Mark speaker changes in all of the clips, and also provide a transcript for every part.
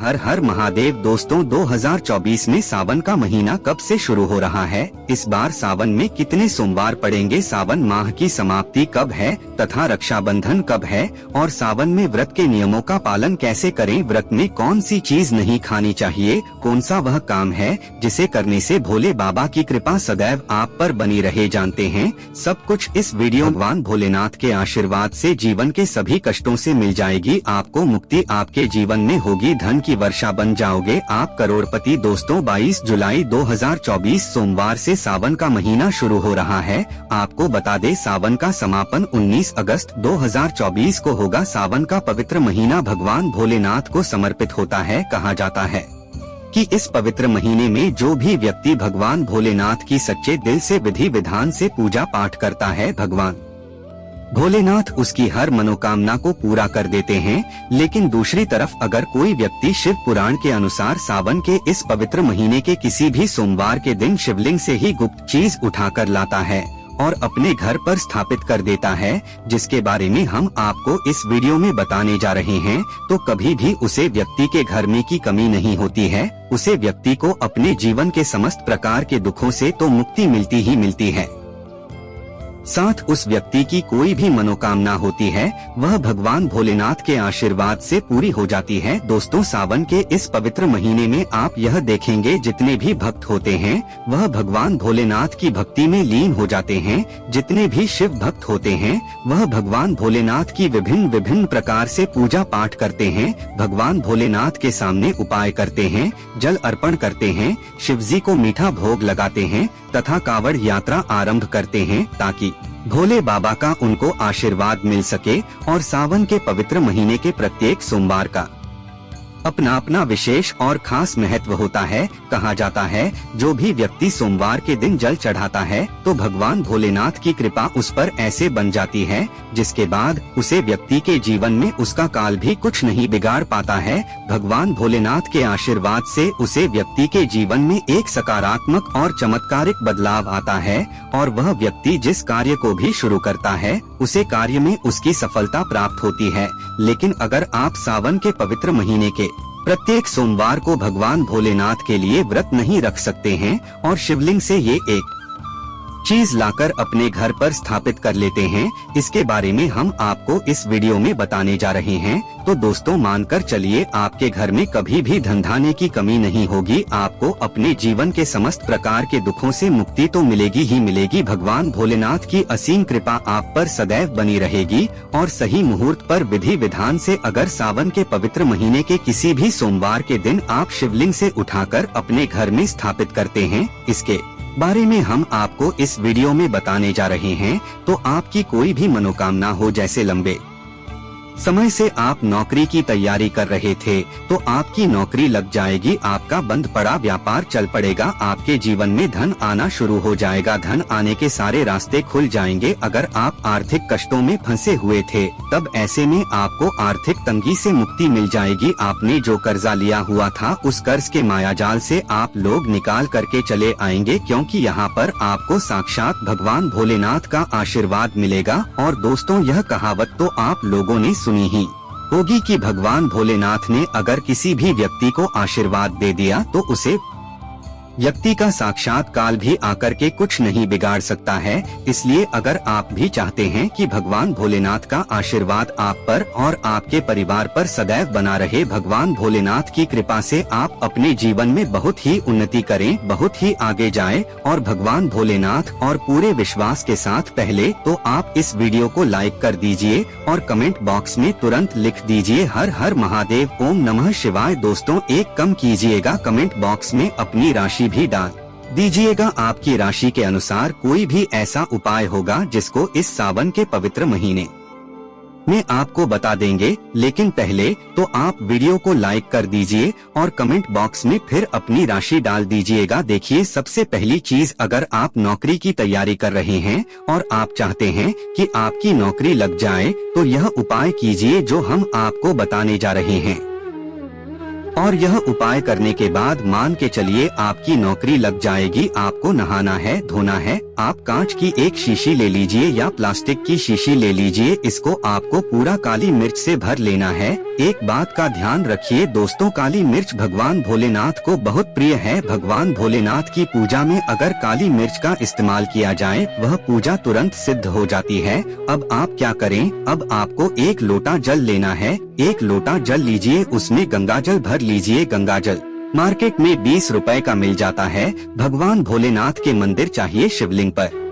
Speaker 1: हर हर महादेव। दोस्तों 2024 में सावन का महीना कब से शुरू हो रहा है, इस बार सावन में कितने सोमवार पड़ेंगे, सावन माह की समाप्ति कब है तथा रक्षाबंधन कब है और सावन में व्रत के नियमों का पालन कैसे करें, व्रत में कौन सी चीज नहीं खानी चाहिए, कौन सा वह काम है जिसे करने से भोले बाबा की कृपा सदैव आप पर बनी रहे, जानते हैं सब कुछ इस वीडियो। भगवान भोलेनाथ के आशीर्वाद से जीवन के सभी कष्टों से मिल जाएगी आपको मुक्ति, आपके जीवन में होगी धन की वर्षा, बन जाओगे आप करोड़पति। दोस्तों 22 जुलाई 2024 सोमवार से सावन का महीना शुरू हो रहा है। आपको बता दें सावन का समापन 19 अगस्त 2024 को होगा। सावन का पवित्र महीना भगवान भोलेनाथ को समर्पित होता है। कहा जाता है कि इस पवित्र महीने में जो भी व्यक्ति भगवान भोलेनाथ की सच्चे दिल से विधि विधान से पूजा पाठ करता है, भगवान भोलेनाथ उसकी हर मनोकामना को पूरा कर देते हैं। लेकिन दूसरी तरफ अगर कोई व्यक्ति शिव पुराण के अनुसार सावन के इस पवित्र महीने के किसी भी सोमवार के दिन शिवलिंग से ही गुप्त चीज उठाकर लाता है और अपने घर पर स्थापित कर देता है, जिसके बारे में हम आपको इस वीडियो में बताने जा रहे हैं, तो कभी भी उसे व्यक्ति के घर में की कमी नहीं होती है। उसे व्यक्ति को अपने जीवन के समस्त प्रकार के दुखों से तो मुक्ति मिलती ही मिलती है, साथ उस व्यक्ति की कोई भी मनोकामना होती है वह भगवान भोलेनाथ के आशीर्वाद से पूरी हो जाती है। दोस्तों सावन के इस पवित्र महीने में आप यह देखेंगे जितने भी भक्त होते हैं वह भगवान भोलेनाथ की भक्ति में लीन हो जाते हैं। जितने भी शिव भक्त होते हैं वह भगवान भोलेनाथ की विभिन्न विभिन्न प्रकार से पूजा पाठ करते हैं, भगवान भोलेनाथ के सामने उपाय करते हैं, जल अर्पण करते हैं, शिवजी को मीठा भोग लगाते हैं तथा कावड़ यात्रा आरंभ करते हैं ताकि भोले बाबा का उनको आशीर्वाद मिल सके। और सावन के पवित्र महीने के प्रत्येक सोमवार का अपना अपना विशेष और खास महत्व होता है। कहा जाता है जो भी व्यक्ति सोमवार के दिन जल चढ़ाता है तो भगवान भोलेनाथ की कृपा उस पर ऐसे बन जाती है जिसके बाद उसे व्यक्ति के जीवन में उसका काल भी कुछ नहीं बिगाड़ पाता है। भगवान भोलेनाथ के आशीर्वाद से उसे व्यक्ति के जीवन में एक सकारात्मक और चमत्कारिक बदलाव आता है और वह व्यक्ति जिस कार्य को भी शुरू करता है उसे कार्य में उसकी सफलता प्राप्त होती है। लेकिन अगर आप सावन के पवित्र महीने के प्रत्येक सोमवार को भगवान भोलेनाथ के लिए व्रत नहीं रख सकते हैं और शिवलिंग से ये एक चीज लाकर अपने घर पर स्थापित कर लेते हैं, इसके बारे में हम आपको इस वीडियो में बताने जा रहे हैं। तो दोस्तों मानकर चलिए आपके घर में कभी भी धन धान्य की कमी नहीं होगी, आपको अपने जीवन के समस्त प्रकार के दुखों से मुक्ति तो मिलेगी ही मिलेगी। भगवान भोलेनाथ की असीम कृपा आप पर सदैव बनी रहेगी। और सही मुहूर्त पर विधि विधान से अगर सावन के पवित्र महीने के किसी भी सोमवार के दिन आप शिवलिंग से उठाकर अपने घर में स्थापित करते हैं, इसके बारे में हम आपको इस वीडियो में बताने जा रहे हैं। तो आपकी कोई भी मनोकामना हो, जैसे लंबे समय से आप नौकरी की तैयारी कर रहे थे तो आपकी नौकरी लग जाएगी, आपका बंद पड़ा व्यापार चल पड़ेगा, आपके जीवन में धन आना शुरू हो जाएगा, धन आने के सारे रास्ते खुल जाएंगे। अगर आप आर्थिक कष्टों में फंसे हुए थे तब ऐसे में आपको आर्थिक तंगी से मुक्ति मिल जाएगी। आपने जो कर्जा लिया हुआ था उस कर्ज के मायाजाल से आप लोग निकाल करके चले आएंगे, क्योंकि यहाँ पर आपको साक्षात भगवान भोलेनाथ का आशीर्वाद मिलेगा। और दोस्तों यह कहावत तो आप लोगों ने सुनी ही होगी कि भगवान भोलेनाथ ने अगर किसी भी व्यक्ति को आशीर्वाद दे दिया तो उसे व्यक्ति का साक्षात काल भी आकर के कुछ नहीं बिगाड़ सकता है। इसलिए अगर आप भी चाहते हैं कि भगवान भोलेनाथ का आशीर्वाद आप पर और आपके परिवार पर सदैव बना रहे, भगवान भोलेनाथ की कृपा से आप अपने जीवन में बहुत ही उन्नति करें, बहुत ही आगे जाएं और भगवान भोलेनाथ और पूरे विश्वास के साथ पहले तो आप इस वीडियो को लाइक कर दीजिए और कमेंट बॉक्स में तुरंत लिख दीजिए हर हर महादेव, ओम नमः शिवाय। दोस्तों एक कम कीजिएगा, कमेंट बॉक्स में अपनी राशि भी डाल दीजिएगा। आपकी राशि के अनुसार कोई भी ऐसा उपाय होगा जिसको इस सावन के पवित्र महीने में आपको बता देंगे। लेकिन पहले तो आप वीडियो को लाइक कर दीजिए और कमेंट बॉक्स में फिर अपनी राशि डाल दीजिएगा। देखिए सबसे पहली चीज, अगर आप नौकरी की तैयारी कर रहे हैं और आप चाहते हैं कि आपकी नौकरी लग जाए तो यह उपाय कीजिए जो हम आपको बताने जा रहे हैं। और यह उपाय करने के बाद मान के चलिए आपकी नौकरी लग जाएगी। आपको नहाना है, धोना है। आप कांच की एक शीशी ले लीजिए या प्लास्टिक की शीशी ले लीजिए, इसको आपको पूरा काली मिर्च से भर लेना है एक बात का ध्यान रखिए दोस्तों, काली मिर्च भगवान भोलेनाथ को बहुत प्रिय है। भगवान भोलेनाथ की पूजा में अगर काली मिर्च का इस्तेमाल किया जाए वह पूजा तुरंत सिद्ध हो जाती है। अब आप क्या करें, अब आपको 1 लोटा जल लेना है। 1 लोटा जल लीजिए, उसमें गंगाजल भर लीजिए। गंगाजल मार्केट में 20 रुपए का मिल जाता है। भगवान भोलेनाथ के मंदिर चाहिए शिवलिंग पर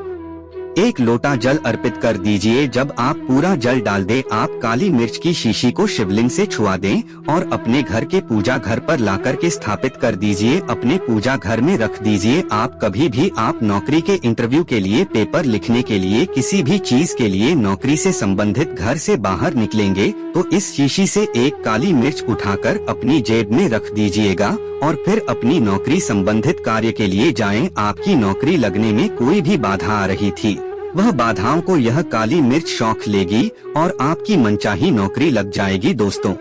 Speaker 1: 1 लोटा जल अर्पित कर दीजिए। जब आप पूरा जल डाल दें, आप काली मिर्च की शीशी को शिवलिंग से छुआ दें और अपने घर के पूजा घर पर लाकर के स्थापित कर दीजिए। अपने पूजा घर में रख दीजिए। आप कभी भी आप नौकरी के इंटरव्यू के लिए, पेपर लिखने के लिए, किसी भी चीज के लिए नौकरी से संबंधित घर से बाहर निकलेंगे तो इस शीशी से 1 काली मिर्च उठाकर अपनी जेब में रख दीजिएगा और फिर अपनी नौकरी संबंधित कार्य के लिए जाएं। आपकी नौकरी लगने में कोई भी बाधा आ रही थी, वह बाधाओं को यह काली मिर्च सौख लेगी और आपकी मनचाही नौकरी लग जाएगी। दोस्तों,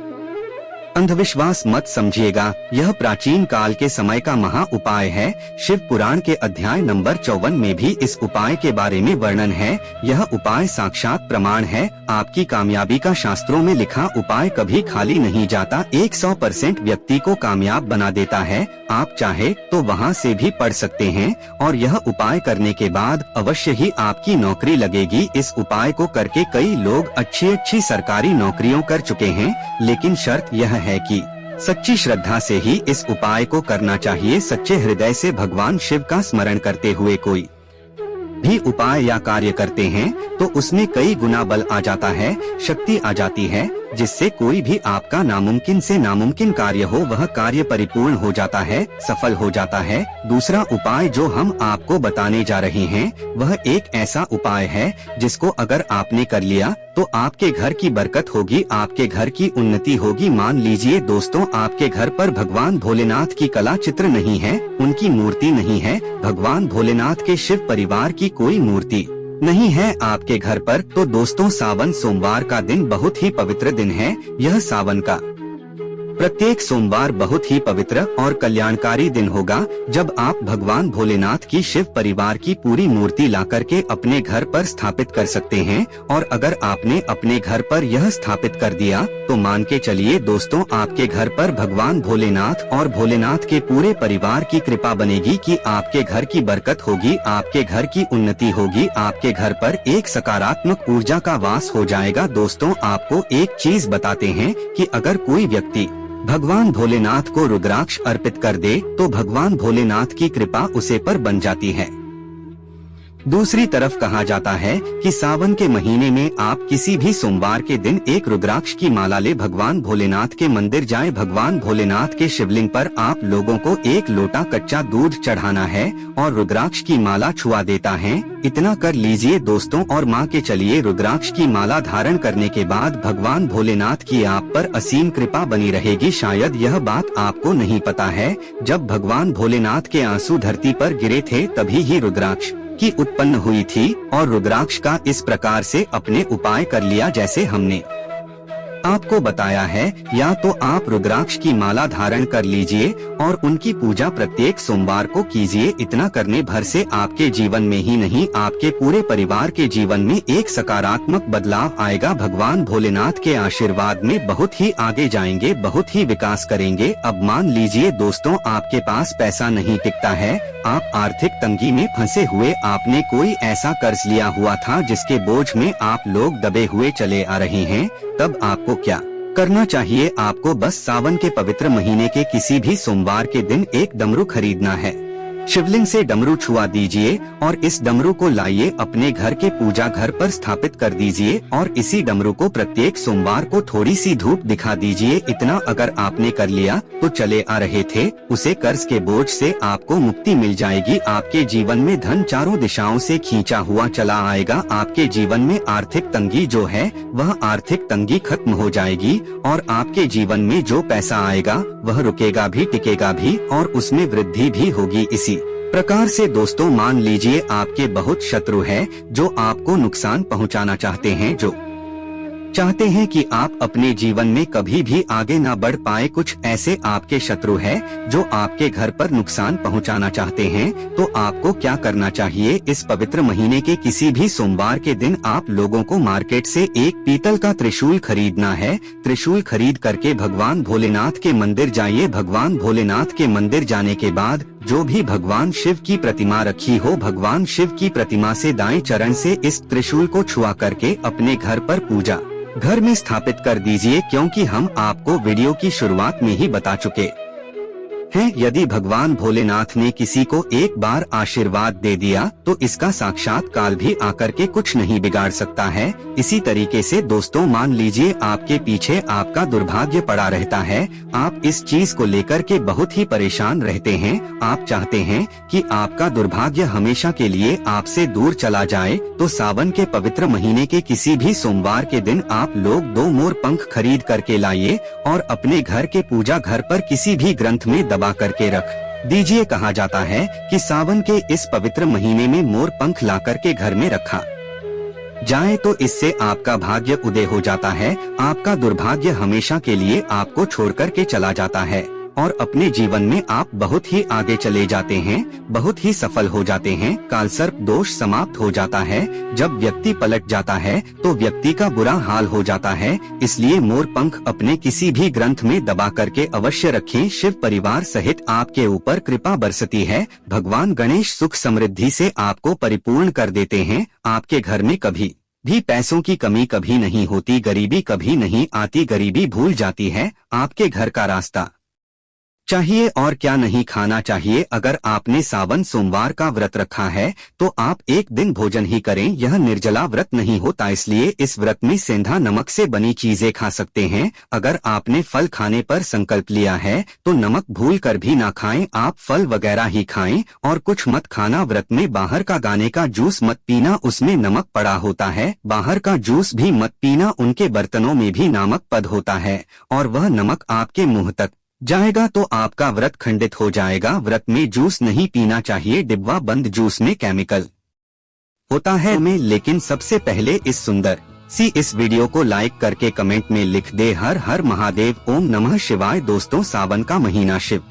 Speaker 1: अंधविश्वास मत समझिएगा, यह प्राचीन काल के समय का महा उपाय है। शिव पुराण के अध्याय नंबर 54 में भी इस उपाय के बारे में वर्णन है। यह उपाय साक्षात प्रमाण है। आपकी कामयाबी का शास्त्रों में लिखा उपाय कभी खाली नहीं जाता, 100% व्यक्ति को कामयाब बना देता है। आप चाहे तो वहां से भी पढ़ सकते हैं और यह उपाय करने के बाद अवश्य ही आपकी नौकरी लगेगी। इस उपाय को करके कई लोग अच्छी सरकारी नौकरियों कर चुके हैं, लेकिन शर्त यह है कि सच्ची श्रद्धा से ही इस उपाय को करना चाहिए। सच्चे हृदय से भगवान शिव का स्मरण करते हुए कोई भी उपाय या कार्य करते हैं तो उसमें कई गुना बल आ जाता है, शक्ति आ जाती है, जिससे कोई भी आपका नामुमकिन से नामुमकिन कार्य हो वह कार्य परिपूर्ण हो जाता है, सफल हो जाता है। दूसरा उपाय जो हम आपको बताने जा रहे हैं वह एक ऐसा उपाय है जिसको अगर आपने कर लिया तो आपके घर की बरकत होगी, आपके घर की उन्नति होगी। मान लीजिए दोस्तों, आपके घर पर भगवान भोलेनाथ की कला चित्र नहीं है, उनकी मूर्ति नहीं है, भगवान भोलेनाथ के शिव परिवार की कोई मूर्ति नहीं है आपके घर पर, तो दोस्तों सावन सोमवार का दिन बहुत ही पवित्र दिन है। यह सावन का प्रत्येक सोमवार बहुत ही पवित्र और कल्याणकारी दिन होगा जब आप भगवान भोलेनाथ की शिव परिवार की पूरी मूर्ति लाकर के अपने घर पर स्थापित कर सकते हैं। और अगर आपने अपने घर पर यह स्थापित कर दिया तो मान के चलिए दोस्तों, आपके घर पर भगवान भोलेनाथ और भोलेनाथ के पूरे परिवार की कृपा बनेगी कि आपके घर की बरकत होगी, आपके घर की उन्नति होगी, आपके घर पर एक सकारात्मक ऊर्जा का वास हो जाएगा। दोस्तों, आपको एक चीज बताते हैं कि अगर कोई व्यक्ति भगवान भोलेनाथ को रुद्राक्ष अर्पित कर दे तो भगवान भोलेनाथ की कृपा उसे पर बन जाती है। दूसरी तरफ कहा जाता है कि सावन के महीने में आप किसी भी सोमवार के दिन एक रुद्राक्ष की माला ले भगवान भोलेनाथ के मंदिर जाएं। भगवान भोलेनाथ के शिवलिंग पर आप लोगों को 1 लोटा कच्चा दूध चढ़ाना है और रुद्राक्ष की माला छुआ देता है। इतना कर लीजिए दोस्तों और माँ के चलिए रुद्राक्ष की माला धारण करने के बाद भगवान भोलेनाथ की आप पर असीम कृपा बनी रहेगी। शायद यह बात आपको नहीं पता है, जब भगवान भोलेनाथ के आंसू धरती पर गिरे थे तभी ही रुद्राक्ष की उत्पन्न हुई थी और रुद्राक्ष का इस प्रकार से अपने उपाय कर लिया जैसे हमने आपको बताया है। या तो आप रुद्राक्ष की माला धारण कर लीजिए और उनकी पूजा प्रत्येक सोमवार को कीजिए। इतना करने भर से आपके जीवन में ही नहीं आपके पूरे परिवार के जीवन में एक सकारात्मक बदलाव आएगा। भगवान भोलेनाथ के आशीर्वाद में बहुत ही आगे जाएंगे, बहुत ही विकास करेंगे। अब मान लीजिए दोस्तों, आपके पास पैसा नहीं टिकता है, आप आर्थिक तंगी में फंसे हुए, आपने कोई ऐसा कर्ज लिया हुआ था जिसके बोझ में आप लोग दबे हुए चले आ रहे हैं, तब आपको क्या करना चाहिए? आपको बस सावन के पवित्र महीने के किसी भी सोमवार के दिन एक डमरू खरीदना है। शिवलिंग से डमरू छुआ दीजिए और इस डमरू को लाइए अपने घर के पूजा घर पर स्थापित कर दीजिए और इसी डमरू को प्रत्येक सोमवार को थोड़ी सी धूप दिखा दीजिए। इतना अगर आपने कर लिया तो चले आ रहे थे उसे कर्ज के बोझ से आपको मुक्ति मिल जाएगी। आपके जीवन में धन चारों दिशाओं से खींचा हुआ चला आएगा। आपके जीवन में आर्थिक तंगी जो है वह आर्थिक तंगी खत्म हो जाएगी और आपके जीवन में जो पैसा आएगा वह रुकेगा भी, टिकेगा भी और उसमें वृद्धि भी होगी। इसी प्रकार से दोस्तों, मान लीजिए आपके बहुत शत्रु हैं जो आपको नुकसान पहुंचाना चाहते हैं, जो चाहते हैं कि आप अपने जीवन में कभी भी आगे ना बढ़ पाए, कुछ ऐसे आपके शत्रु हैं जो आपके घर पर नुकसान पहुंचाना चाहते हैं, तो आपको क्या करना चाहिए? इस पवित्र महीने के किसी भी सोमवार के दिन आप लोगों को मार्केट से एक पीतल का त्रिशूल खरीदना है। त्रिशूल खरीद करके भगवान भोलेनाथ के मंदिर जाइए। भगवान भोलेनाथ के मंदिर जाने के बाद जो भी भगवान शिव की प्रतिमा रखी हो, भगवान शिव की प्रतिमा से दाएं चरण से इस त्रिशूल को छुआ करके अपने घर पर पूजा घर में स्थापित कर दीजिए, क्योंकि हम आपको वीडियो की शुरुआत में ही बता चुके हैं, यदि भगवान भोलेनाथ ने किसी को एक बार आशीर्वाद दे दिया तो इसका साक्षात्कार भी आकर के कुछ नहीं बिगाड़ सकता है। इसी तरीके से दोस्तों, मान लीजिए आपके पीछे आपका दुर्भाग्य पड़ा रहता है, आप इस चीज को लेकर के बहुत ही परेशान रहते हैं, आप चाहते हैं कि आपका दुर्भाग्य हमेशा के लिए आपसे दूर चला जाए, तो सावन के पवित्र महीने के किसी भी सोमवार के दिन आप लोग 2 मोर पंख खरीद करके लाइए और अपने घर के पूजा घर पर किसी भी ग्रंथ में दबा करके रख दीजिए। कहा जाता है कि सावन के इस पवित्र महीने में मोर पंख ला करके घर में रखा जाए तो इससे आपका भाग्य उदय हो जाता है, आपका दुर्भाग्य हमेशा के लिए आपको छोड़ करके चला जाता है और अपने जीवन में आप बहुत ही आगे चले जाते हैं, बहुत ही सफल हो जाते हैं। कालसर्प दोष समाप्त हो जाता है। जब व्यक्ति पलट जाता है तो व्यक्ति का बुरा हाल हो जाता है, इसलिए मोर पंख अपने किसी भी ग्रंथ में दबा करके अवश्य रखें। शिव परिवार सहित आपके ऊपर कृपा बरसती है। भगवान गणेश सुख समृद्धि से आपको परिपूर्ण कर देते हैं। आपके घर में कभी भी पैसों की कमी कभी नहीं होती, गरीबी कभी नहीं आती, गरीबी भूल जाती है। आपके घर का रास्ता चाहिए और क्या नहीं खाना चाहिए। अगर आपने सावन सोमवार का व्रत रखा है तो आप एक दिन भोजन ही करें, यह निर्जला व्रत नहीं होता, इसलिए इस व्रत में सेंधा नमक से बनी चीजें खा सकते हैं। अगर आपने फल खाने पर संकल्प लिया है तो नमक भूल कर भी ना खाएं, आप फल वगैरह ही खाएं और कुछ मत खाना। व्रत में बाहर का गाने का जूस मत पीना, उसमें नमक पड़ा होता है। बाहर का जूस भी मत पीना, उनके बर्तनों में भी नमक पद होता है और वह नमक आपके मुंह तक जाएगा तो आपका व्रत खंडित हो जाएगा। व्रत में जूस नहीं पीना चाहिए, डिब्बा बंद जूस में केमिकल होता है लेकिन सबसे पहले इस सुंदर सी इस वीडियो को लाइक करके कमेंट में लिख दे हर हर महादेव, ओम नमः शिवाय। दोस्तों, सावन का महीना शिव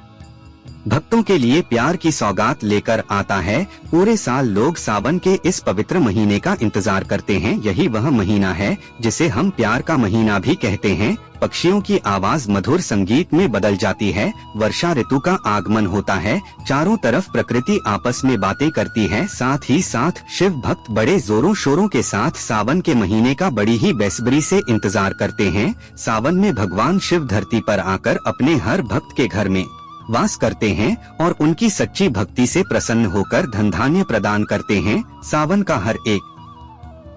Speaker 1: भक्तों के लिए प्यार की सौगात लेकर आता है। पूरे साल लोग सावन के इस पवित्र महीने का इंतजार करते हैं। यही वह महीना है जिसे हम प्यार का महीना भी कहते हैं। पक्षियों की आवाज मधुर संगीत में बदल जाती है, वर्षा ऋतु का आगमन होता है, चारों तरफ प्रकृति आपस में बातें करती है। साथ ही साथ शिव भक्त बड़े जोरों शोरों के साथ सावन के महीने का बड़ी ही बेसब्री से इंतजार करते हैं। सावन में भगवान शिव धरती पर आकर अपने हर भक्त के घर में वास करते हैं और उनकी सच्ची भक्ति से प्रसन्न होकर धन धान्य प्रदान करते हैं। सावन का हर एक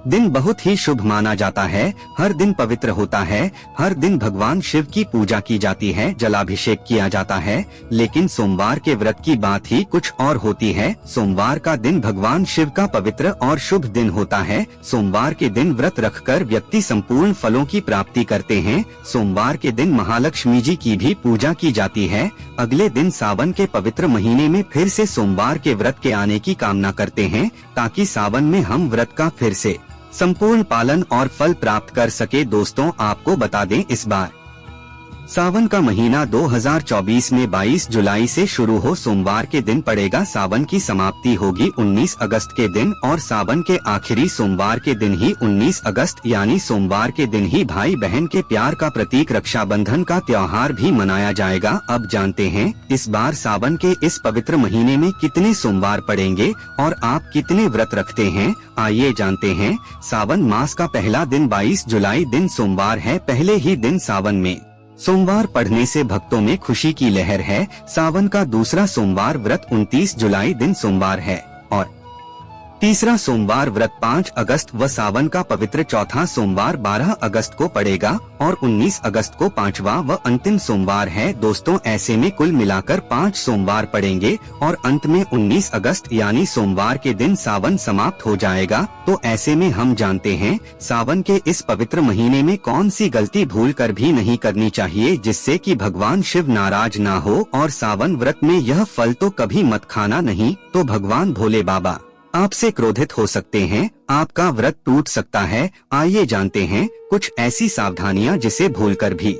Speaker 1: दिन बहुत ही शुभ माना जाता है। हर दिन पवित्र होता है, हर दिन भगवान शिव की पूजा की जाती है, जलाभिषेक किया जाता है। लेकिन सोमवार के व्रत की बात ही कुछ और होती है। सोमवार का दिन भगवान शिव का पवित्र और शुभ दिन होता है। सोमवार के दिन व्रत रखकर व्यक्ति संपूर्ण फलों की प्राप्ति करते हैं। सोमवार के दिन महालक्ष्मी जी की भी पूजा की जाती है। अगले दिन सावन के पवित्र महीने में फिर से सोमवार के व्रत के आने की कामना करते हैं, ताकि सावन में हम व्रत का फिर से संपूर्ण पालन और फल प्राप्त कर सके। दोस्तों, आपको बता दें, इस बार सावन का महीना 2024 में 22 जुलाई से शुरू हो सोमवार के दिन पड़ेगा। सावन की समाप्ति होगी 19 अगस्त के दिन और सावन के आखिरी सोमवार के दिन ही 19 अगस्त यानी सोमवार के दिन ही भाई बहन के प्यार का प्रतीक रक्षाबंधन का त्योहार भी मनाया जाएगा। अब जानते हैं इस बार सावन के इस पवित्र महीने में कितने सोमवार पड़ेंगे और आप कितने व्रत रखते हैं। आइए जानते हैं। सावन मास का पहला दिन 22 जुलाई दिन सोमवार है। पहले ही दिन सावन में सोमवार पढ़ने से भक्तों में खुशी की लहर है। सावन का दूसरा सोमवार व्रत 29 जुलाई दिन सोमवार है और तीसरा सोमवार व्रत 5 अगस्त व सावन का पवित्र चौथा सोमवार 12 अगस्त को पड़ेगा और 19 अगस्त को पांचवा व अंतिम सोमवार है। दोस्तों, ऐसे में कुल मिलाकर 5 सोमवार पड़ेंगे और अंत में 19 अगस्त यानी सोमवार के दिन सावन समाप्त हो जाएगा। तो ऐसे में हम जानते हैं सावन के इस पवित्र महीने में कौन सी गलती भूल कर भी नहीं करनी चाहिए, जिससे कि भगवान शिव नाराज ना हो। और सावन व्रत में यह फल तो कभी मत खाना नहीं तो भगवान भोले बाबा आपसे क्रोधित हो सकते हैं, आपका व्रत टूट सकता है। आइए जानते हैं कुछ ऐसी सावधानियां जिसे भूलकर भी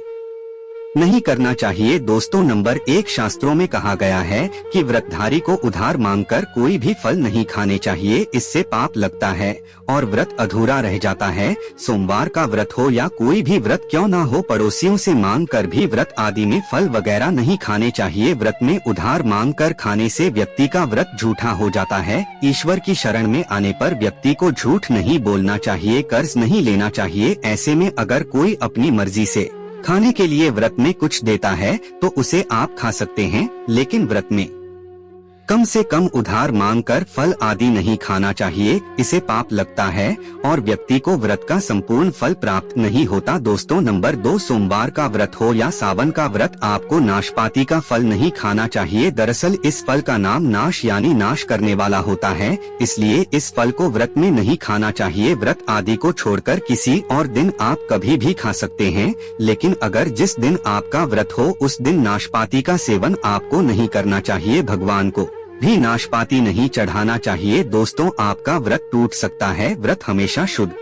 Speaker 1: नहीं करना चाहिए। दोस्तों, नंबर 1, शास्त्रों में कहा गया है कि व्रतधारी को उधार मांगकर कोई भी फल नहीं खाने चाहिए, इससे पाप लगता है और व्रत अधूरा रह जाता है। सोमवार का व्रत हो या कोई भी व्रत क्यों ना हो, पड़ोसियों से मांग कर भी व्रत आदि में फल वगैरह नहीं खाने चाहिए। व्रत में उधार मांग कर खाने से व्यक्ति का व्रत झूठा हो जाता है। ईश्वर की शरण में आने पर व्यक्ति को झूठ नहीं बोलना चाहिए, कर्ज नहीं लेना चाहिए। ऐसे में अगर कोई अपनी मर्जी से खाने के लिए व्रत में कुछ देता है तो उसे आप खा सकते हैं, लेकिन व्रत में कम से कम उधार मांगकर फल आदि नहीं खाना चाहिए, इसे पाप लगता है और व्यक्ति को व्रत का संपूर्ण फल प्राप्त नहीं होता। दोस्तों, नंबर 2, सोमवार का व्रत हो या सावन का व्रत, आपको नाशपाती का फल नहीं खाना चाहिए। दरअसल इस फल का नाम नाश यानी नाश करने वाला होता है, इसलिए इस फल को व्रत में नहीं खाना चाहिए। व्रत आदि को छोड़कर किसी और दिन आप कभी भी खा सकते हैं, लेकिन अगर जिस दिन आपका व्रत हो उस दिन नाशपाती का सेवन आपको नहीं करना चाहिए। भगवान को भी नाशपाती नहीं चढ़ाना चाहिए। दोस्तों, आपका व्रत टूट सकता है। व्रत हमेशा शुद्ध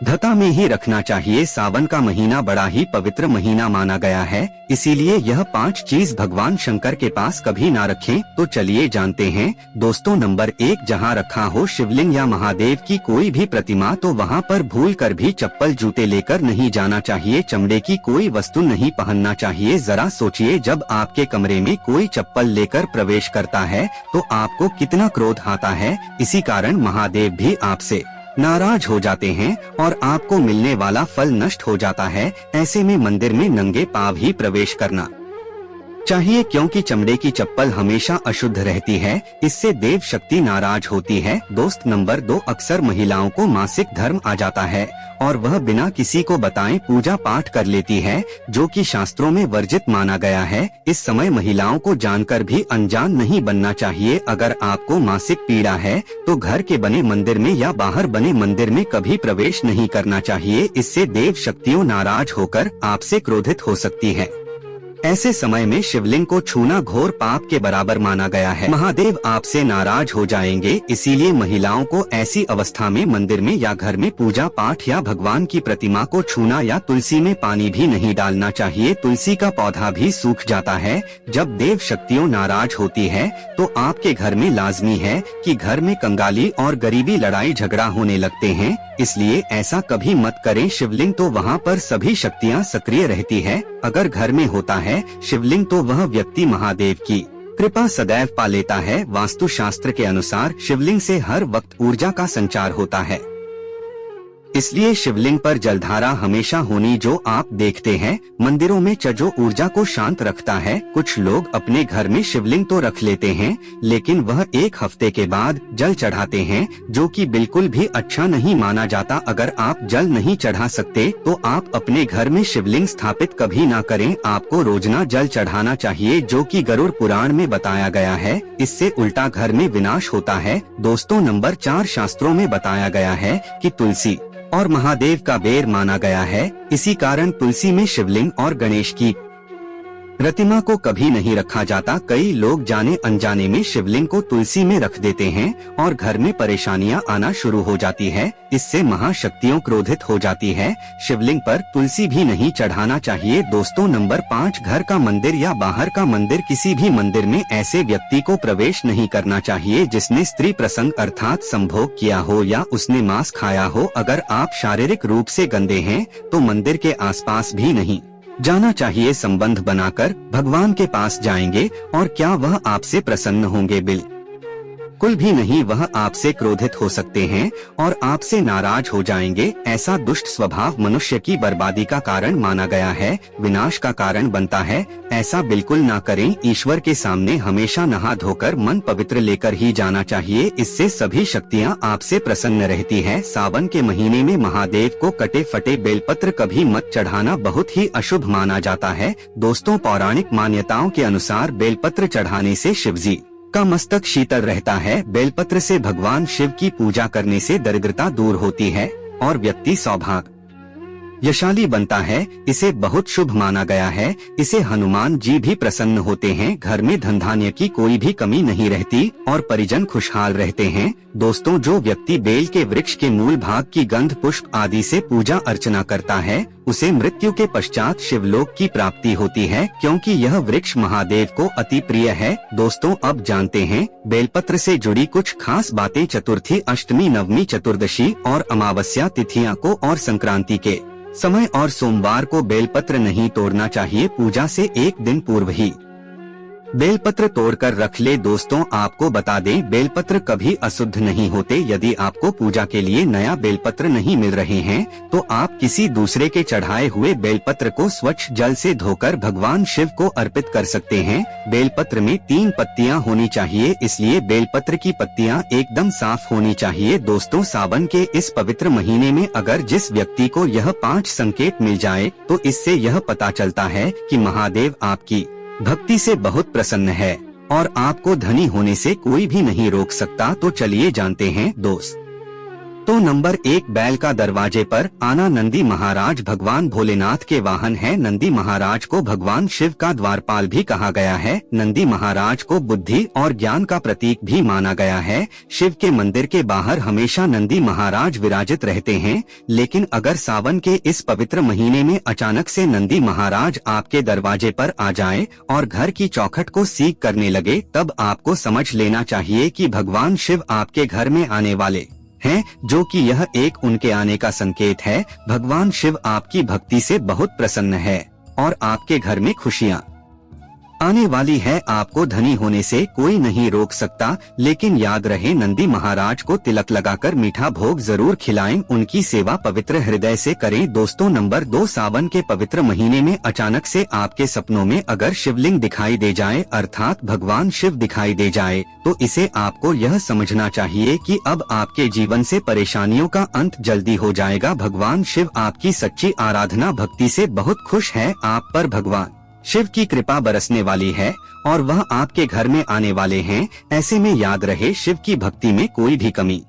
Speaker 1: धता में ही रखना चाहिए। सावन का महीना बड़ा ही पवित्र महीना माना गया है, इसीलिए यह 5 चीज भगवान शंकर के पास कभी ना रखें। तो चलिए जानते हैं। दोस्तों, नंबर 1, जहां रखा हो शिवलिंग या महादेव की कोई भी प्रतिमा तो वहां पर भूल कर भी चप्पल जूते लेकर नहीं जाना चाहिए। चमड़े की कोई वस्तु नहीं पहनना चाहिए। जरा सोचिए, जब आपके कमरे में कोई चप्पल लेकर प्रवेश करता है तो आपको कितना क्रोध आता है। इसी कारण महादेव भी आपसे नाराज हो जाते हैं और आपको मिलने वाला फल नष्ट हो जाता है। ऐसे में मंदिर में नंगे पांव ही प्रवेश करना चाहिए, क्योंकि चमड़े की चप्पल हमेशा अशुद्ध रहती है, इससे देव शक्ति नाराज होती है। दोस्त, नंबर 2, अक्सर महिलाओं को मासिक धर्म आ जाता है और वह बिना किसी को बताएं पूजा पाठ कर लेती है, जो कि शास्त्रों में वर्जित माना गया है। इस समय महिलाओं को जानकर भी अनजान नहीं बनना चाहिए। अगर आपको मासिक पीड़ा है तो घर के बने मंदिर में या बाहर बने मंदिर में कभी प्रवेश नहीं करना चाहिए, इससे देव शक्तियों नाराज होकर आपसे क्रोधित हो सकती है। ऐसे समय में शिवलिंग को छूना घोर पाप के बराबर माना गया है। महादेव आपसे नाराज हो जाएंगे, इसीलिए महिलाओं को ऐसी अवस्था में मंदिर में या घर में पूजा पाठ या भगवान की प्रतिमा को छूना या तुलसी में पानी भी नहीं डालना चाहिए। तुलसी का पौधा भी सूख जाता है। जब देव शक्तियों नाराज होती है तो आपके घर में लाजमी है कि घर में कंगाली और गरीबी लड़ाई झगड़ा होने लगते हैं, इसलिए ऐसा कभी मत करें। शिवलिंग तो वहाँ पर सभी शक्तियाँ सक्रिय रहती है। अगर घर में होता है शिवलिंग तो वह व्यक्ति महादेव की कृपा सदैव पा लेता है। वास्तु शास्त्र के अनुसार शिवलिंग से हर वक्त ऊर्जा का संचार होता है, इसलिए शिवलिंग पर जलधारा हमेशा होनी, जो आप देखते हैं मंदिरों में जो ऊर्जा को शांत रखता है। कुछ लोग अपने घर में शिवलिंग तो रख लेते हैं, लेकिन वह 1 हफ्ते के बाद जल चढ़ाते हैं, जो कि बिल्कुल भी अच्छा नहीं माना जाता। अगर आप जल नहीं चढ़ा सकते तो आप अपने घर में शिवलिंग स्थापित कभी ना करें। आपको रोजना जल चढ़ाना चाहिए, जो कि गरुड़ पुराण में बताया गया है। इससे उल्टा घर में विनाश होता है। दोस्तों, नंबर 4, शास्त्रों में बताया गया है कि तुलसी और महादेव का बेर माना गया है, इसी कारण तुलसी में शिवलिंग और गणेश की प्रतिमा को कभी नहीं रखा जाता। कई लोग जाने अनजाने में शिवलिंग को तुलसी में रख देते हैं और घर में परेशानियां आना शुरू हो जाती है। इससे महाशक्तियों क्रोधित हो जाती है। शिवलिंग पर तुलसी भी नहीं चढ़ाना चाहिए। दोस्तों, नंबर 5, घर का मंदिर या बाहर का मंदिर, किसी भी मंदिर में ऐसे व्यक्ति को प्रवेश नहीं करना चाहिए जिसने स्त्री प्रसंग अर्थात संभोग किया हो या उसने मांस खाया हो। अगर आप शारीरिक रूप से गंदे हैं तो मंदिर के आसपास भी नहीं जाना चाहिए। संबंध बनाकर भगवान के पास जाएंगे और क्या वह आपसे प्रसन्न होंगे? बिल्कुल भी नहीं, वह आपसे क्रोधित हो सकते हैं और आपसे नाराज हो जाएंगे। ऐसा दुष्ट स्वभाव मनुष्य की बर्बादी का कारण माना गया है, विनाश का कारण बनता है। ऐसा बिल्कुल ना करें। ईश्वर के सामने हमेशा नहा धोकर मन पवित्र लेकर ही जाना चाहिए, इससे सभी शक्तियाँ आपसे प्रसन्न रहती है। सावन के महीने में महादेव को कटे फटे बेलपत्र कभी मत चढ़ाना, बहुत ही अशुभ माना जाता है। दोस्तों, पौराणिक मान्यताओं के अनुसार बेलपत्र चढ़ाने से शिवजी का मस्तक शीतल रहता है। बेलपत्र से भगवान शिव की पूजा करने से दरिद्रता दूर होती है और व्यक्ति सौभाग्य यशाली बनता है, इसे बहुत शुभ माना गया है। इसे हनुमान जी भी प्रसन्न होते हैं। घर में धन धान्य की कोई भी कमी नहीं रहती और परिजन खुशहाल रहते हैं। दोस्तों, जो व्यक्ति बेल के वृक्ष के मूल भाग की गंध पुष्प आदि से पूजा अर्चना करता है, उसे मृत्यु के पश्चात शिवलोक की प्राप्ति होती है, क्योंकि यह वृक्ष महादेव को अति प्रिय है। दोस्तों, अब जानते हैं बेलपत्र से जुड़ी कुछ खास बातें। चतुर्थी, अष्टमी, नवमी, चतुर्दशी और अमावस्या तिथियां को और संक्रांति के समय और सोमवार को बेलपत्र नहीं तोड़ना चाहिए। पूजा से एक दिन पूर्व ही बेलपत्र तोड़कर रख ले। दोस्तों, आपको बता दें, बेलपत्र कभी अशुद्ध नहीं होते। यदि आपको पूजा के लिए नया बेलपत्र नहीं मिल रहे हैं, तो आप किसी दूसरे के चढ़ाए हुए बेलपत्र को स्वच्छ जल से धोकर भगवान शिव को अर्पित कर सकते हैं। बेलपत्र में 3 पत्तियां होनी चाहिए, इसलिए बेलपत्र की पत्तियां एकदम साफ होनी चाहिए। दोस्तों, सावन के इस पवित्र महीने में अगर जिस व्यक्ति को यह 5 संकेत मिल जाए, तो इससे यह पता चलता है कि महादेव आपकी भक्ति से बहुत प्रसन्न है और आपको धनी होने से कोई भी नहीं रोक सकता। तो चलिए जानते हैं दोस्त। तो नंबर 1, बैल का दरवाजे पर आना। नंदी महाराज भगवान भोलेनाथ के वाहन है। नंदी महाराज को भगवान शिव का द्वारपाल भी कहा गया है। नंदी महाराज को बुद्धि और ज्ञान का प्रतीक भी माना गया है। शिव के मंदिर के बाहर हमेशा नंदी महाराज विराजित रहते हैं। लेकिन अगर सावन के इस पवित्र महीने में अचानक से नंदी महाराज आपके दरवाजे पर आ जाए और घर की चौखट को सीक करने लगे, तब आपको समझ लेना चाहिए कि भगवान शिव आपके घर में आने वाले हैं, जो कि यह एक उनके आने का संकेत है। भगवान शिव आपकी भक्ति से बहुत प्रसन्न है और आपके घर में खुशियां आने वाली है। आपको धनी होने से कोई नहीं रोक सकता। लेकिन याद रहे, नंदी महाराज को तिलक लगाकर मीठा भोग जरूर खिलाएं। उनकी सेवा पवित्र हृदय से करें। दोस्तों, नंबर 2, सावन के पवित्र महीने में अचानक से आपके सपनों में अगर शिवलिंग दिखाई दे जाए, अर्थात भगवान शिव दिखाई दे जाए, तो इसे आपको यह समझना चाहिए कि अब आपके जीवन से परेशानियों का अंत जल्दी हो जाएगा। भगवान शिव आपकी सच्ची आराधना भक्ति से बहुत खुश है। आप पर भगवान शिव की कृपा बरसने वाली है और वह आपके घर में आने वाले हैं। ऐसे में याद रहे, शिव की भक्ति में कोई भी कमी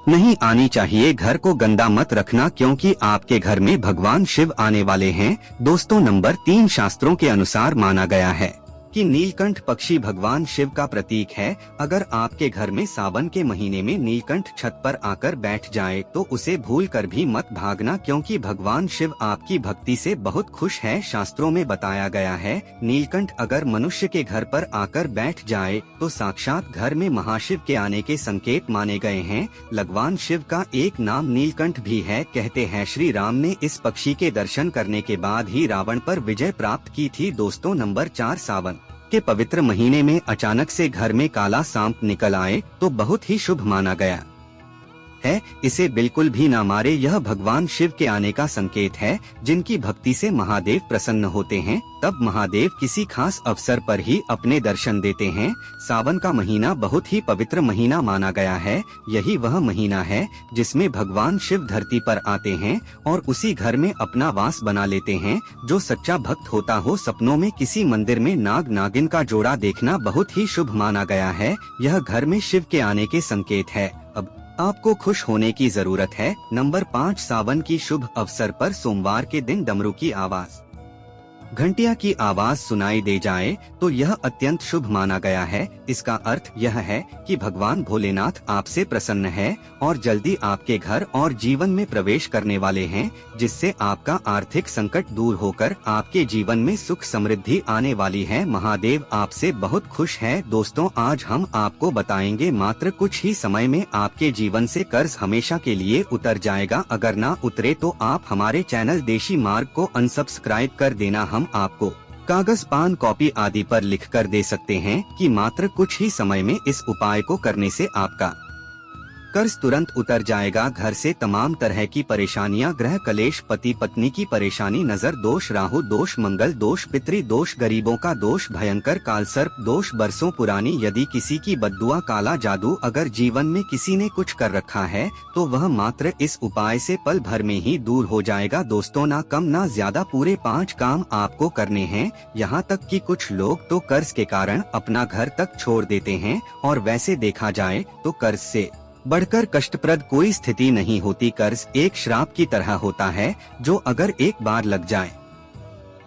Speaker 1: नहीं आनी चाहिए। घर को गंदा मत रखना, क्योंकि आपके घर में भगवान शिव आने वाले हैं। दोस्तों, नंबर 3, शास्त्रों के अनुसार माना गया है कि नीलकंठ पक्षी भगवान शिव का प्रतीक है। अगर आपके घर में सावन के महीने में नीलकंठ छत पर आकर बैठ जाए, तो उसे भूल कर भी मत भागना, क्योंकि भगवान शिव आपकी भक्ति से बहुत खुश है। शास्त्रों में बताया गया है, नीलकंठ अगर मनुष्य के घर पर आकर बैठ जाए, तो साक्षात घर में महाशिव के आने के संकेत माने गए हैं। भगवान शिव का एक नाम नीलकंठ भी है। कहते हैं श्री राम ने इस पक्षी के दर्शन करने के बाद ही रावण पर विजय प्राप्त की थी। दोस्तों, नंबर 4, सावन के पवित्र महीने में अचानक से घर में काला सांप निकल आए, तो बहुत ही शुभ माना गया है। इसे बिल्कुल भी ना मारे, यह भगवान शिव के आने का संकेत है। जिनकी भक्ति से महादेव प्रसन्न होते हैं, तब महादेव किसी खास अवसर पर ही अपने दर्शन देते हैं। सावन का महीना बहुत ही पवित्र महीना माना गया है। यही वह महीना है जिसमें भगवान शिव धरती पर आते हैं और उसी घर में अपना वास बना लेते हैं। जो सच्चा भक्त होता हो, सपनों में किसी मंदिर में नाग नागिन का जोड़ा देखना बहुत ही शुभ माना गया है। यह घर में शिव के आने के संकेत है। अब आपको खुश होने की जरूरत है। नंबर 5, सावन की शुभ अवसर पर सोमवार के दिन डमरू की आवाज, घंटिया की आवाज सुनाई दे जाए, तो यह अत्यंत शुभ माना गया है। इसका अर्थ यह है कि भगवान भोलेनाथ आपसे प्रसन्न है और जल्दी आपके घर और जीवन में प्रवेश करने वाले हैं, जिससे आपका आर्थिक संकट दूर होकर आपके जीवन में सुख समृद्धि आने वाली है। महादेव आपसे बहुत खुश है। दोस्तों, आज हम आपको बताएंगे, मात्र कुछ ही समय में आपके जीवन से कर्ज हमेशा के लिए उतर जाएगा। अगर ना उतरे तो आप हमारे चैनल देशी मार्ग को अनसब्सक्राइब कर देना। हम आपको कागज, पान, कॉपी आदि पर लिखकर दे सकते हैं कि मात्र कुछ ही समय में इस उपाय को करने से आपका कर्ज तुरंत उतर जाएगा। घर से तमाम तरह की परेशानियां, ग्रह कलेश, पति पत्नी की परेशानी, नजर दोष, राहु दोष, मंगल दोष, पितृ दोष, गरीबों का दोष, भयंकर कालसर्प दोष, बरसों पुरानी यदि किसी की बद्दुआ, काला जादू अगर जीवन में किसी ने कुछ कर रखा है, तो वह मात्र इस उपाय से पल भर में ही दूर हो जाएगा। दोस्तों, ना कम ना ज्यादा पूरे 5 काम आपको करने हैं। यहाँ तक कि कुछ लोग तो कर्ज के कारण अपना घर तक छोड़ देते हैं, और वैसे देखा जाए तो कर्ज से बढ़कर कष्टप्रद कोई स्थिति नहीं होती। कर्ज एक श्राप की तरह होता है जो अगर एक बार लग जाए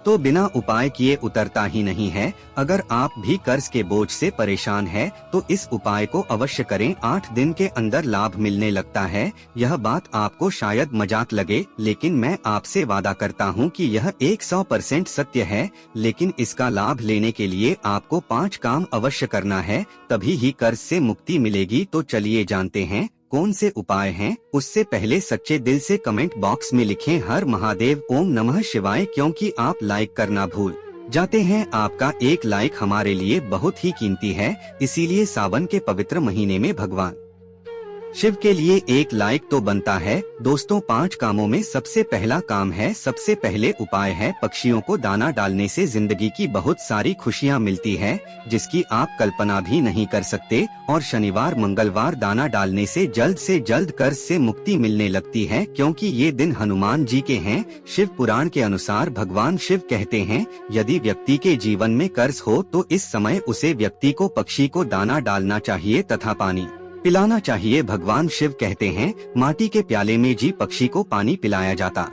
Speaker 1: तो बिना उपाय किए उतरता ही नहीं है। अगर आप भी कर्ज के बोझ से परेशान हैं, तो इस उपाय को अवश्य करें। 8 दिन के अंदर लाभ मिलने लगता है। यह बात आपको शायद मजाक लगे, लेकिन मैं आपसे वादा करता हूं कि यह 100% सत्य है। लेकिन इसका लाभ लेने के लिए आपको 5 काम अवश्य करना है, तभी ही कर्ज से मुक्ति मिलेगी। तो चलिए जानते हैं कौन से उपाय हैं। उससे पहले सच्चे दिल से कमेंट बॉक्स में लिखें हर महादेव, ओम नमः शिवाय, क्योंकि आप लाइक करना भूल जाते हैं। आपका एक लाइक हमारे लिए बहुत ही कीमती है। इसीलिए सावन के पवित्र महीने में भगवान शिव के लिए एक लाइक तो बनता है। दोस्तों, 5 कामों में सबसे पहला काम है, सबसे पहले उपाय है, पक्षियों को दाना डालने से जिंदगी की बहुत सारी खुशियां मिलती है, जिसकी आप कल्पना भी नहीं कर सकते। और शनिवार मंगलवार दाना डालने से जल्द कर्ज से मुक्ति मिलने लगती है, क्योंकि ये दिन हनुमान जी के हैं। शिव पुराण के अनुसार भगवान शिव कहते हैं, यदि व्यक्ति के जीवन में कर्ज हो तो इस समय उसे व्यक्ति को पक्षी को दाना डालना चाहिए तथा पानी पिलाना चाहिए। भगवान शिव कहते हैं, माटी के प्याले में जी पक्षी को पानी पिलाया जाता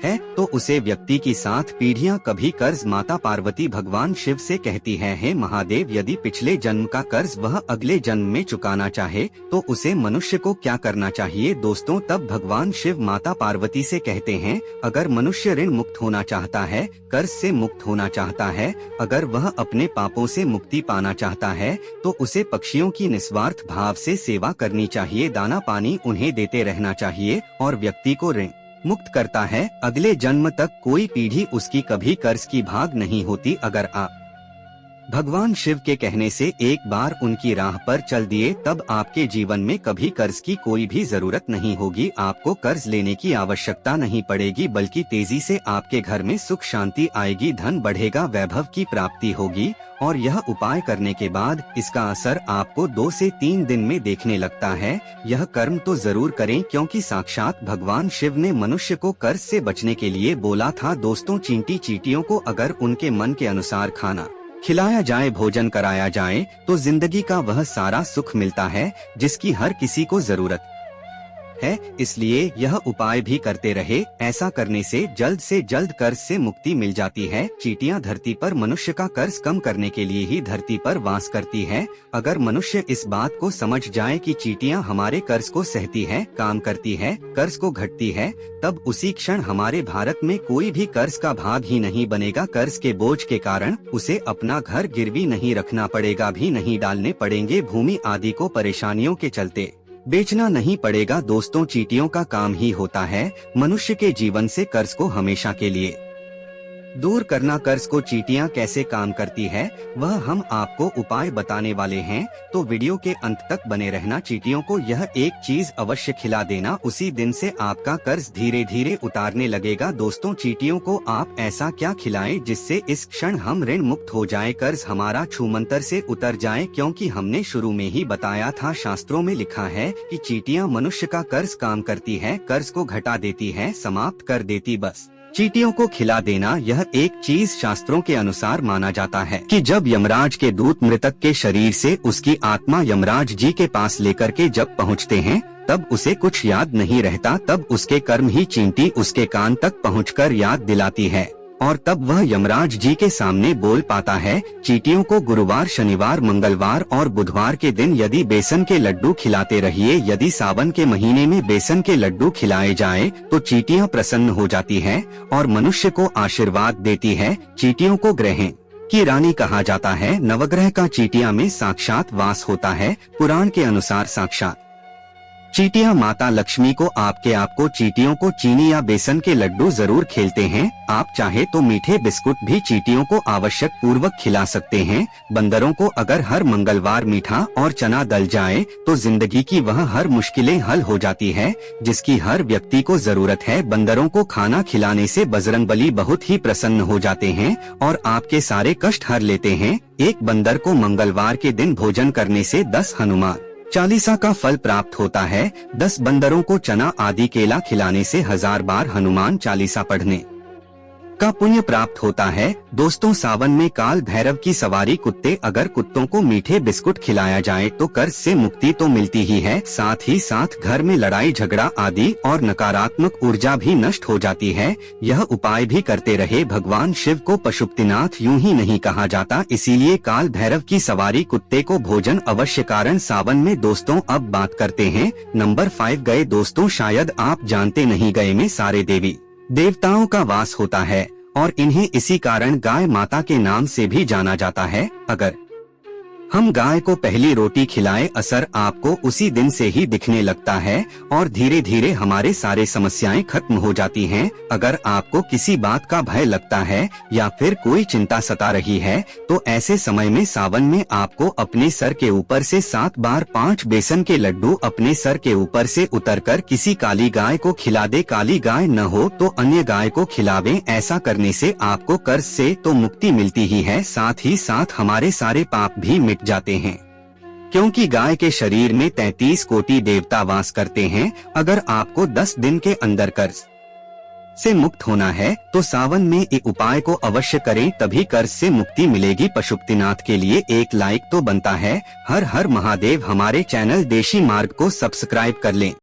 Speaker 1: है तो उसे व्यक्ति की 7 पीढ़ियां कभी कर्ज। माता पार्वती भगवान शिव से कहती है, हे महादेव, यदि पिछले जन्म का कर्ज वह अगले जन्म में चुकाना चाहे तो उसे मनुष्य को क्या करना चाहिए। दोस्तों, तब भगवान शिव माता पार्वती से कहते हैं, अगर मनुष्य ऋण मुक्त होना चाहता है, कर्ज से मुक्त होना चाहता है, अगर वह अपने पापों से मुक्ति पाना चाहता है, तो उसे पक्षियों की निस्वार्थ भाव से सेवा करनी चाहिए, दाना पानी उन्हें देते रहना चाहिए और व्यक्ति को ऋण मुक्त करता है। अगले जन्म तक कोई पीढ़ी उसकी कभी कर्ज की भाग नहीं होती। अगर आप भगवान शिव के कहने से एक बार उनकी राह पर चल दिए, तब आपके जीवन में कभी कर्ज की कोई भी जरूरत नहीं होगी। आपको कर्ज लेने की आवश्यकता नहीं पड़ेगी, बल्कि तेजी से आपके घर में सुख शांति आएगी, धन बढ़ेगा, वैभव की प्राप्ति होगी। और यह उपाय करने के बाद इसका असर आपको 2 से 3 दिन में देखने लगता है। यह कर्म तो जरूर करें, क्योंकि साक्षात भगवान शिव ने मनुष्य को कर्ज से बचने के लिए बोला था। दोस्तों, चींटी चींटियों को अगर उनके मन के अनुसार खाना खिलाया जाए, भोजन कराया जाए, तो जिंदगी का वह सारा सुख मिलता है जिसकी हर किसी को जरूरत है। इसलिए यह उपाय भी करते रहे। ऐसा करने से जल्द कर्ज से मुक्ति मिल जाती है। चींटियां धरती पर मनुष्य का कर्ज कम करने के लिए ही धरती पर वास करती है। अगर मनुष्य इस बात को समझ जाए कि चींटियां हमारे कर्ज को सहती है, काम करती है, कर्ज को घटती है, तब उसी क्षण हमारे भारत में कोई भी कर्ज का भाग ही नहीं बनेगा। कर्ज के बोझ के कारण उसे अपना घर गिरवी नहीं रखना पड़ेगा, भी नहीं डालने पड़ेंगे, भूमि आदि को परेशानियों के चलते बेचना नहीं पड़ेगा। दोस्तों, चींटियों का काम ही होता है मनुष्य के जीवन से कर्ज को हमेशा के लिए दूर करना। कर्ज को चींटियां कैसे काम करती है, वह हम आपको उपाय बताने वाले हैं, तो वीडियो के अंत तक बने रहना। चींटियों को यह एक चीज अवश्य खिला देना, उसी दिन से आपका कर्ज धीरे धीरे उतारने लगेगा। दोस्तों, चींटियों को आप ऐसा क्या खिलाएं जिससे इस क्षण हम ऋण मुक्त हो जाए, कर्ज हमारा छूमंतर से उतर जाए। क्योंकि हमने शुरू में ही बताया था, शास्त्रों में लिखा है कि चींटियां मनुष्य का कर्ज काम करती है, कर्ज को घटा देती है, समाप्त कर देती। बस चींटियों को खिला देना, यह एक चीज शास्त्रों के अनुसार माना जाता है कि जब यमराज के दूत मृतक के शरीर से उसकी आत्मा यमराज जी के पास लेकर के जब पहुंचते हैं, तब उसे कुछ याद नहीं रहता, तब उसके कर्म ही चींटी उसके कान तक पहुंचकर याद दिलाती है और तब वह यमराज जी के सामने बोल पाता है। चींटियों को गुरुवार, शनिवार, मंगलवार और बुधवार के दिन यदि बेसन के लड्डू खिलाते रहिए। यदि सावन के महीने में बेसन के लड्डू खिलाए जाएं, तो चींटियां प्रसन्न हो जाती हैं और मनुष्य को आशीर्वाद देती है। चींटियों को ग्रह की रानी कहा जाता है। नवग्रह का चींटियां में साक्षात वास होता है। पुराण के अनुसार साक्षात चींटियां माता लक्ष्मी को आपको चींटियों को चीनी या बेसन के लड्डू जरूर खिलाते हैं। आप चाहे तो मीठे बिस्कुट भी चींटियों को आवश्यक पूर्वक खिला सकते हैं। बंदरों को अगर हर मंगलवार मीठा और चना दल जाए, तो जिंदगी की वह हर मुश्किलें हल हो जाती है जिसकी हर व्यक्ति को जरूरत है। बंदरों को खाना खिलाने से बजरंगबली बहुत ही प्रसन्न हो जाते हैं और आपके सारे कष्ट हर लेते हैं। एक बंदर को मंगलवार के दिन भोजन करने से 10 हनुमान चालीसा का फल प्राप्त होता है। 10 बंदरों को चना आदि केला खिलाने से 1000 बार हनुमान चालीसा पढ़ने का पुण्य प्राप्त होता है। दोस्तों, सावन में काल भैरव की सवारी कुत्ते, अगर कुत्तों को मीठे बिस्कुट खिलाया जाए तो कर्ज से मुक्ति तो मिलती ही है, साथ ही साथ घर में लड़ाई झगड़ा आदि और नकारात्मक ऊर्जा भी नष्ट हो जाती है। यह उपाय भी करते रहे। भगवान शिव को पशुपतिनाथ यूं ही नहीं कहा जाता, इसीलिए काल भैरव की सवारी कुत्ते को भोजन अवश्य कारण सावन में। दोस्तों, अब बात करते हैं नंबर 5 गए। दोस्तों, शायद आप जानते नहीं, गए में सारे देवी देवताओं का वास होता है और इन्हें इसी कारण गाय माता के नाम से भी जाना जाता है। अगर हम गाय को पहली रोटी खिलाए, असर आपको उसी दिन से ही दिखने लगता है और धीरे धीरे हमारे सारे समस्याएं खत्म हो जाती हैं। अगर आपको किसी बात का भय लगता है या फिर कोई चिंता सता रही है तो ऐसे समय में सावन में आपको अपने सर के ऊपर से 7 बार 5 बेसन के लड्डू अपने सर के ऊपर से उतरकर किसी काली गाय को खिला दे। काली गाय न हो तो अन्य गाय को खिलावें। ऐसा करने से आपको कर्ज से तो मुक्ति मिलती ही है, साथ ही साथ हमारे सारे पाप भी मिट जाते हैं, क्योंकि गाय के शरीर में 33 कोटि देवता वास करते हैं। अगर आपको 10 दिन के अंदर कर्ज से मुक्त होना है तो सावन में एक उपाय को अवश्य करें, तभी कर्ज से मुक्ति मिलेगी। पशुपतिनाथ के लिए एक लाइक तो बनता है। हर हर महादेव। हमारे चैनल देशी मार्ग को सब्सक्राइब कर लें।